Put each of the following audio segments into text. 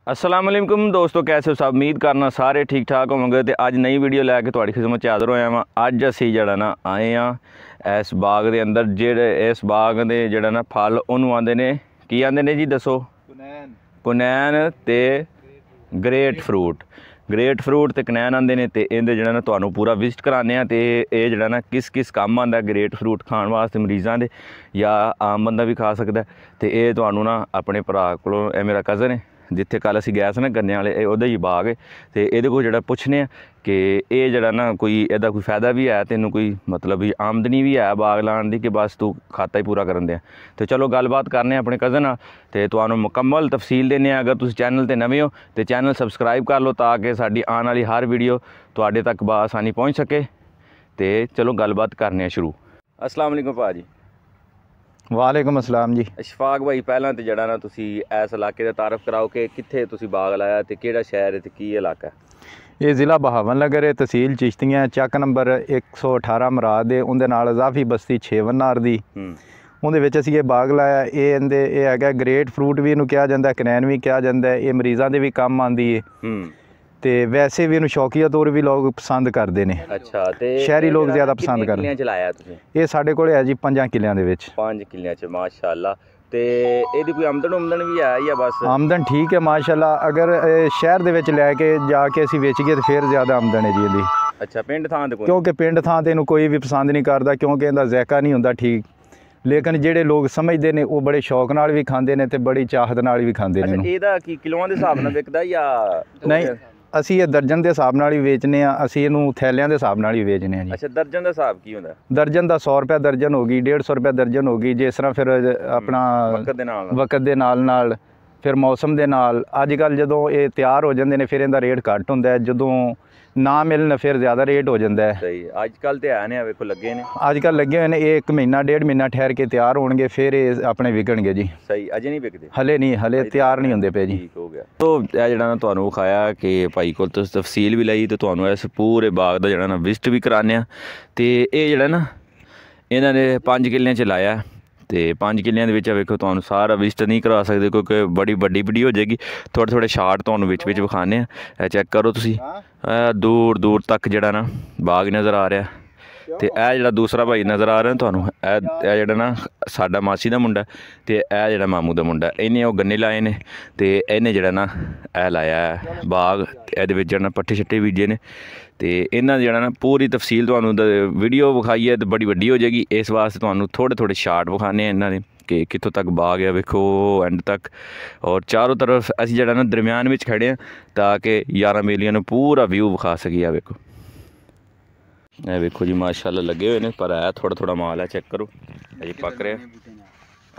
अस्सलाम वालेकुम दोस्तों, कैसे हो सब। उम्मीद करना सारे ठीक ठाक होवोगे। तो अज नई वीडियो लैके तुहाडी खिदमत हाज़र होया वां। अज असीं जिहड़ा ना आए हाँ इस बाग के अंदर, जेहड़े इस बाग दे जिहड़ा ना फल उहनूं आंदे ने की आंदे ने जी दसो। कुनैन ते ग्रेट फ्रूट ते कनैन आंदे ने। ते इहदे जिहड़ा ना तुहानूं पूरा विजिट कराने आ। ते इह जिहड़ा ना किस किस कम्म आंदा ग्रेट फ्रूट खाण वास्ते मरीज़ां दे, या आम बंदा भी खा सकदा। ते इह तुहानूं ना अपने भरा कोलों, इह मेरा कज़न है जिथे कल असीं गए सी ना गन्ने वाले, उहदा ही बाग है। तो ये कोल जिहड़ा पुछने कि ये जिहड़ा ना कोई इहदा कोई फायदा भी है, तेनों कोई मतलब भी आमदनी भी है बाग लाने की, कि बस तू खाता ही पूरा करन दे। तो चलो गलबात करने अपने कज़न नाल ते तुहानूं मुकम्मल तफसील देने। अगर तुसीं चैनल ते नवे हो तो चैनल सबसक्राइब कर लो, ताकि साडी आने वाली हर वीडियो तुहाडे तक बआसानी पहुँच सके। तो चलो गलबात करने शुरू। अस्सलाम वालेकुम भाजी। वालेकुम अस्सलाम जी। अशफाक भाई, पहला तो जड़ा ना तुसी इस इलाके का तारफ कराओ कि कित्थे तुसी बाग लाया ते केड़ा शहर है ते की इलाका है। ये ज़िला बहावलनगर है, तहसील चिश्तियाँ, चक नंबर 118 मराद है। उनदे नाल इजाफी बस्ती 6 वनार दी। उहदे विच असीं ये बाग लाया। ये इहदे ये हैगा ग्रेट फ्रूट भी इहनूं कहा जांदा, कनैन भी कहा जांदा। ये मरीज़ां दे भी काम आंदी है ते वैसे भी इहनूं शौकीया तौर भी लोग पसंद करते हैं। अच्छा, ते शहरी लोग ज़्यादा पसंद करते हैं। चलाया तुसीं? ये साडे कोल है जी 5 किल्लियां दे विच। 5 किल्लियां च माशाअल्लाह। ते इहदी कोई आमदन भी है या बस? आमदन ठीक है माशाअल्लाह। अगर शहर दे विच लैके जाके असीं वेचीए तो फिर ज़्यादा आमदन है जी इहदी। अच्छा, पिंड थां ते कोई? क्योंकि पिंड थां ते इहनूं कोई भी पसंद नहीं करता, क्योंकि इहदा ज़ायका नहीं हुंदा ठीक। लेकिन ਜਿਹੜੇ लोग समझते हैं वो बड़े शौक नाल भी खाते हैं तो बड़ी चाहत नाल भी खाते हैं। ਇਹਦਾ ਕੀ ਕਿਲੋਆਂ ਦੇ ਹਿਸਾਬ ਨਾਲ ਵਿਕਦਾ ਜਾਂ नहीं, ਅਸੀਂ ਇਹ ਦਰਜਨ ਦੇ ਹਿਸਾਬ ਨਾਲ ਹੀ ਵੇਚਨੇ ਆ। ਅਸੀਂ ਇਹਨੂੰ ਥੈਲਿਆਂ ਦੇ ਹਿਸਾਬ ਨਾਲ ਹੀ ਵੇਚਨੇ ਆ ਜੀ। ਅੱਛਾ, ਦਰਜਨ ਦਾ ਹਿਸਾਬ ਕੀ ਹੁੰਦਾ? ਦਰਜਨ ਦਾ 100 ਰੁਪਏ ਦਰਜਨ ਹੋ ਗਈ, 150 ਰੁਪਏ ਦਰਜਨ ਹੋ ਗਈ। ਜਿਸ ਤਰ੍ਹਾਂ ਫਿਰ ਆਪਣਾ ਵਕਤ ਦੇ ਨਾਲ ਫਿਰ ਮੌਸਮ ਦੇ ਨਾਲ ਅੱਜ ਕੱਲ੍ਹ ਜਦੋਂ ਇਹ ਤਿਆਰ ਹੋ ਜਾਂਦੇ ਨੇ ਫਿਰ ਇਹਦਾ ਰੇਟ ਘੱਟ ਹੁੰਦਾ ਹੈ। ਜਦੋਂ ना मिलन फिर ज़्यादा रेट हो जाता है। सही, अजकल तो है ने वेखो लगे ने, अजकल लगे हुए हैं। 1 महीना 1.5 महीना ठहर के तैयार होंगे, फिर ये अपने विकणगे जी। सही, अजे नहीं विकते? हले नहीं, हले तैयार नहीं होंगे पे जी। ठीक हो गया। तो यह जिहड़ा ना तुहानूं विखाया कि भाई कोल तुसीं तफसील भी लई, तो तुहानूं इस पूरे बाग दा जिहड़ा ना विजिट भी कराने आ। ते इह जिहड़ा ना इन्हां ने 5 किल्लियां च लाया। तो 5 किल्लियां दे विच वेखो तुहानूं सारा विजिट नहीं करा सकते, क्योंकि बड़ी वड्डी वीडियो हो जाएगी। थोड़े थोड़े शार्ट तुहानूं विच विखाने आ। चैक करो तुसीं, दूर दूर तक जिहड़ा ना बाग नज़र आ रहा। तो यह जिहड़ा दूसरा भाई नज़र आ रहा तुहानूं, यह जिहड़ा ना साडा मासी दा मुंडा, ते यह जिहड़ा मामू दा मुंडा। इन्हें ओह गन्ने लाए ने, ते इन्हें जिहड़ा ना यह लाया बाग। इहदे विच जिहड़ा पट्ठे शट्टे बीजे ने। तो इन्हां जिहड़ा ना पूरी तफसील तुहानूं वीडियो विखाई है तो बड़ी वड्डी हो जाएगी। इस वास्ते तुहानूं थोड़े थोड़े शार्ट विखाने इन्हां दे कि कित्थों तक बाग है, वेखो एंड तक। और चारों तरफ असीं जिहड़ा ना दरम्यान विच खड़े हैं, ताकि यारां बेलियां नूं पूरा व्यू विखा सकीए। वेखो, ਇਹ ਵੇਖੋ जी माशाअल्लाह लगे हुए हैं, पर है थोड़ा थोड़ा माल है। चेक करो, अजे पक रहा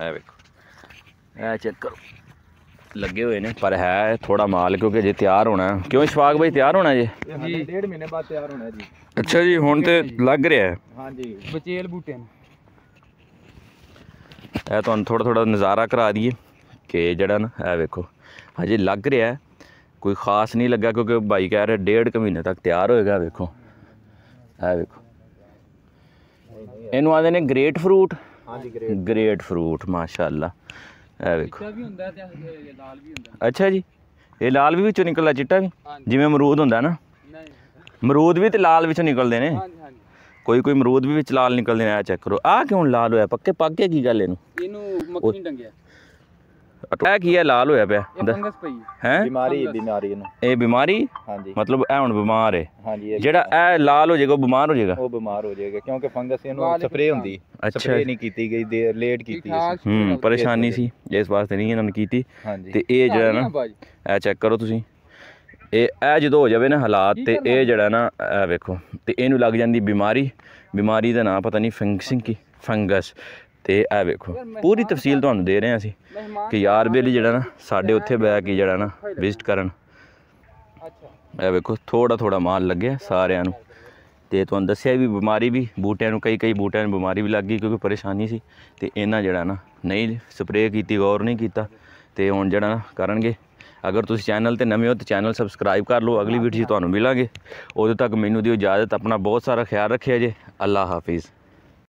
है। वेखो, है चेक करो, लगे हुए हैं, पर है थोड़ा माल, क्योंकि अजे तैयार होना है। क्यों इशफाक भाई, तैयार होना जी? 1.5 महीने बाद तैयार होना है जी। अच्छा जी, हुण ते लग रहा है। हाँ जी, बचेल बूटे है। तुहानूं थोड़ा थोड़ा नज़ारा करा दिए कि जिहड़ा ना है वेखो अजे लग रहा है, कोई खास नहीं लगा, क्योंकि भाई कह रहे 1.5 महीने तक तैयार होएगा। वेखो, है वेखो, इनू आंदे ने ग्रेट फ्रूट। हाँ जी, ग्रेट फ्रूट माशाअल्लाह। है वेखो, अच्छा जी, ये लाल भी विचों निकलदा, चिट्टा भी, जिवें अमरूद हुंदा ना। अमरूद भी तो लाल विचों निकलदे ने, कोई कोई अमरूद भी विच लाल निकलदे ने। चेक करो, आ क्यों लाल होया? पक्के पक गया की गल? इनू मक्खी नहीं टंगिया, है की है लाल होया पिया? फंगस पई है, बीमारी इनू। ए बीमारी? हाँ जी, मतलब ए हुण बीमार है। हाँ जी, जेड़ा ए लाल हो जाएगा वो बीमार हो जाएगा? वो बीमार हो जाएगा, क्योंकि फंगस इनू स्प्रे हुंदी। अच्छा, स्प्रे नहीं कीती गई, देर लेट कीती। परेशानी सी, इस वास्ते नहीं इन्होंने कीती। ते ए जेड़ा ना ए चेक करो तुसीं, ए जो हो जाए ना हालात, तो ये जड़ा ना वेखो, तो इनू लग जाती बीमारी का नाम पता नहीं, फंगसिंग की फंगस। तो यह वेखो पूरी तफसील तुहानूं दे रहे हैं असीं, कि यार बेली जड़ा ना साडे उत्थे बैठ के जड़ा ना विजिट करन। यह वेखो थोड़ा थोड़ा माल लगे सारिਆਂ ਨੂੰ। तो तुहानूं दस्सिया भी बीमारी भी बूटिਆਂ ਨੂੰ, कई बूटिਆਂ ਨੂੰ बीमारी भी लग गई, क्योंकि परेशानी सी। तो इन्हां जड़ा ना नहीं स्प्रे की, गौर नहीं किया। तो हुण जड़ा ना करनगे। अगर तुसीं चैनल ते नवे हो तो चैनल सबसक्राइब कर लो। अगली वीडियो तुहानूं मिलांगे, उदों तक मैनूं दिओ इजाज़त। अपना बहुत सारा ख्याल रखिया जे। अल्लाह हाफिज़।